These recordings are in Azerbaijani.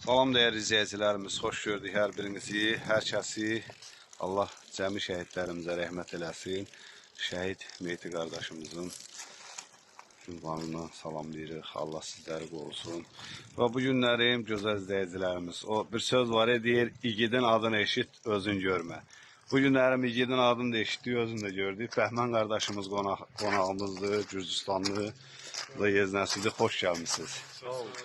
Salam değerli izləyicilərimiz, xoş gördük hər birinizi, hər kəsi. Allah cəmi şəhidlərimizə rəhmət eləsin. Şəhid Mehdi qardaşımızın ünvanına salamlayırıq. Allah sizləri qorusun. Və bu günlərim gözəl izləyicilərimiz, o bir söz var ya, deyir, igidin adını eşit, özün görmə. Bu günlərim igidin adını da eşitdik, özünü də gördük. Bəhmən qardaşımız qonağımızdır, Gürcüstanlı və Yeznəsidir. Xoş gəlmişsiniz. Sağ olun.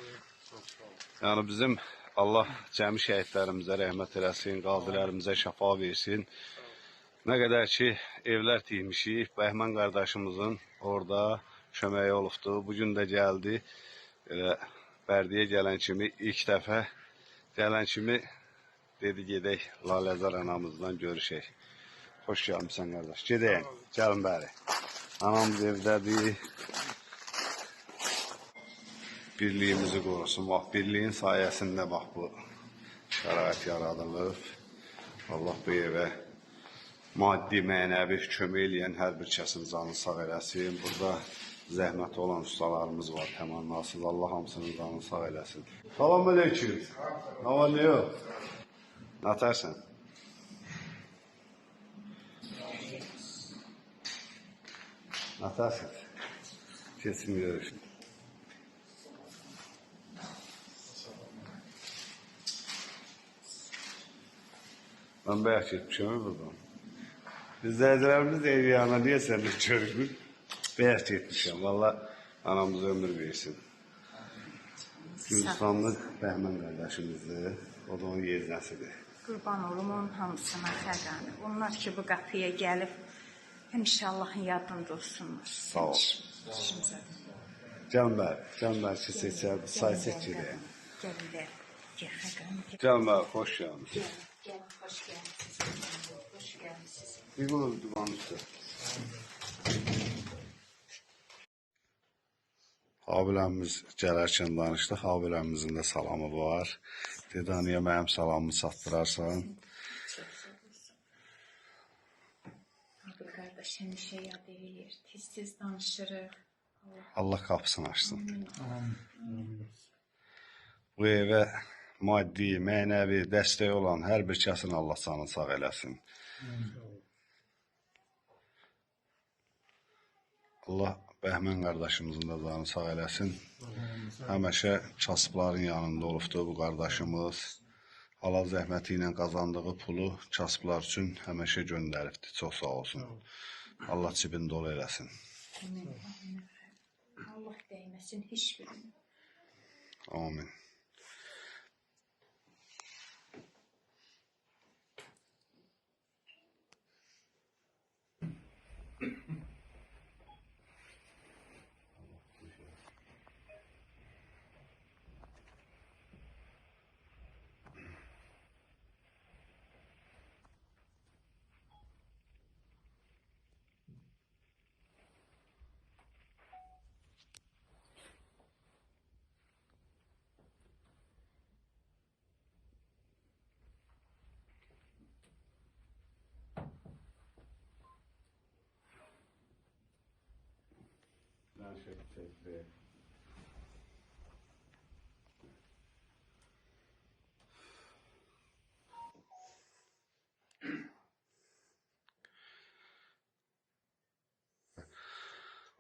Yəni bizim Allah cəmi şəhidlərimizə rəhmət eləsin, qazilərimizə şəfa versin. Nə qədər ki, evlər tiymişik, Bəhmən qardaşımızın orada köməyi olubdu. Bugün də gəldi, Bərdiyə gələn kimi, ilk dəfə gələn kimi dedi, gedək Laləzar anamızdan görüşək. Xoş gəlmişsən qardaş, gedəyən, gəlin bəri. Anamız evdədir. Birliyimizi qorusun. Bax, birliyin sayəsində bax bu şərait yaradılıb. Allah bu evə maddi, mənəvi kömək eləyən hər bir kəsin canını sağ eləsin. Burada zəhmət olan ustalarımız var, təmannasız. Allah hamısının canını sağ eləsin. Salam aleyküm. Nə var, nə yox? Nə tərsən? Nə tərsən? Kesin görüşün. Ben bayaq getmişəm buradan. İzləyicilərimiz də ev yanına niyə səninlə görüşmür? Bayaq getmişəm. Valla anamıza ömür versin. Gürcüstanlı Bəhmən qardaşımızdır. O da onun yeznəsidir. Qurban olum onun hamısına fəqanı. Onlar ki bu qapıya gəlib, həmişə Allahın yadında olsunlar. Sağ ol. Gəlin bəri ki, seçər, say seçir. Gəlin bəri. Gəl fəqanı. Gəlin bəri, xoş gəlmişsiniz. Gəlin, xoş gəlmişsiniz. Xoş gəlmişsiniz. Bir qulur dumanı üstə. Abilərimiz gələrkən danışdıq. Abilərimizin də salamı var. Dedi, anıya mənim salamımı çatdırarsan. Abi qardaş, həmişə yad edir. Tez-tez danışırıq. Allah qapısını açsın. Bu evə maddi, mənəvi dəstək olan hər bir kəsin Allah canını sağ eləsin. Allah Bəhmən qardaşımızın da canını sağ eləsin. Həmişə kasıbların yanında olubdur bu qardaşımız. Halal zəhməti ilə qazandığı pulu kasıblar üçün həmişə göndəribdir. Çox sağ olsun. Allah cibini dolu eləsin. Allah dəyməsin heç birini. Amin.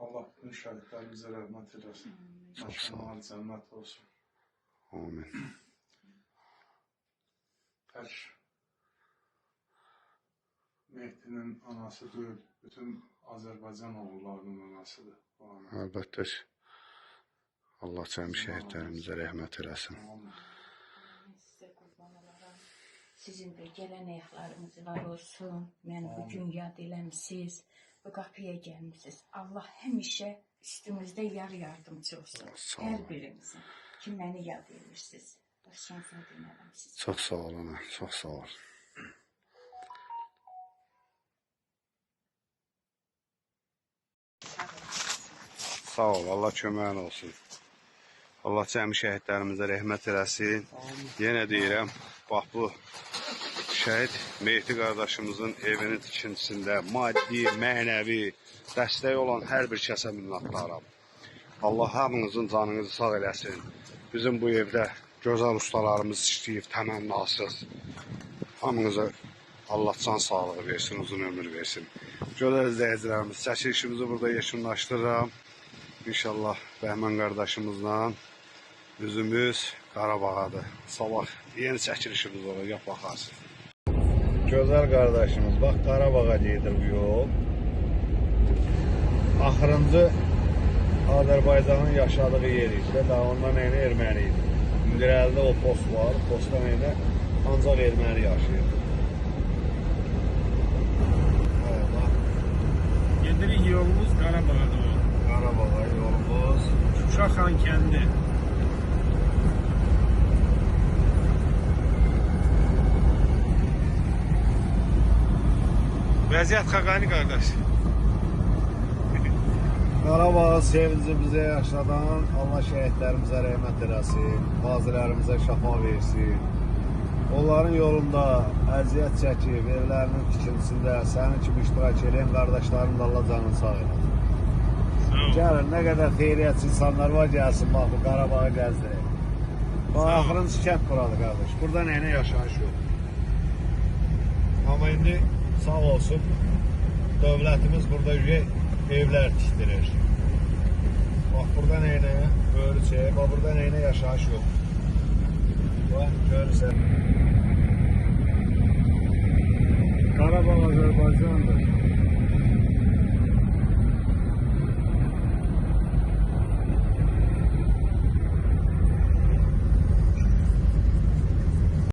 Allah bütün şəhidlərimizə rəhmət eləsin. Məşəmalı cənnət olsun. Amin. Tək Mehdinin anası deyil, bütün Azərbaycan oğullarının anasıdır. Əlbəttə ki, Allah cəmi şəhidlərimizə rəhmət eləsin. Sizə qurban olaram. Sizin də gələn ayaqlarınız var olsun. Mən bugün yad eləmişsiniz. Bu qapıya gəlmişsiniz. Allah həmişə üstümüzdə yar yardımcı olsun. Hər birimizin. Ki, məni yad edirsiniz. Başınıza dinərəm siz. Çox sağ ol ana, çox sağ ol. Sağ ol, Allah köməyin olsun. Allah cəmi şəhidlərimizə rəhmət eləsin. Yenə deyirəm, bax bu şəhid Mehdi qardaşımızın evinin tikintisində maddi, mənəvi dəstək olan hər bir kəsə minnətdaram. Allah hamınızın canınızı sağ eləsin. Bizim bu evdə Gözəl ustalarımız işləyib, təmənnasız. Hamınıza Allah can sağlığı versin, uzun ömür versin. Gözəl izləyicilərimiz, çəkilişimizi burada yekunlaşdırıram. İnşallah Bəhmən qardaşımızla üzümüz Qarabağadır. Sabah yeni çəkilişimiz olacaq, baxarsınız. Gözəl qardaşımız, bax Qarabağa gedir bu yol. Axırıncı Azərbaycanın yaşadığı yer isə daha ondan eyni erməni idi. İndirəldə o post var, postdan eyni ancaq erməni yaşayır. Gedirik yolumuz Qarabağa doğru. Qarabağa yolumuz. Şuşaxan kəndi. Vəziyyət Xaqani qardaş. Qarabağı sevinci bizə yaşadan Allah şəhidlərimizə rəhmət eləsin, qazilərimizə şəfa versin. Onların yolunda əziyyət çəkib, evlərinin tikintisində sənin kimi iştirak edən qardaşların da Allah canını sağ eləsin. Gəlin, nə qədər xeyriyyətçi insanlar var, gəlsin, bax, bu Qarabağı gəzdirək. Bax, axırıncı kənd buradır, qardaş. Burada nəyinə yaşayış yox. Amma indi sağ olsun, dövlətimiz burada evlər tikdirir. Bax, burada nəyinə, böyrüçək, bax, burada nəyinə yaşayış yox. Bax, görürsən. Qarabağ Azərbaycandır.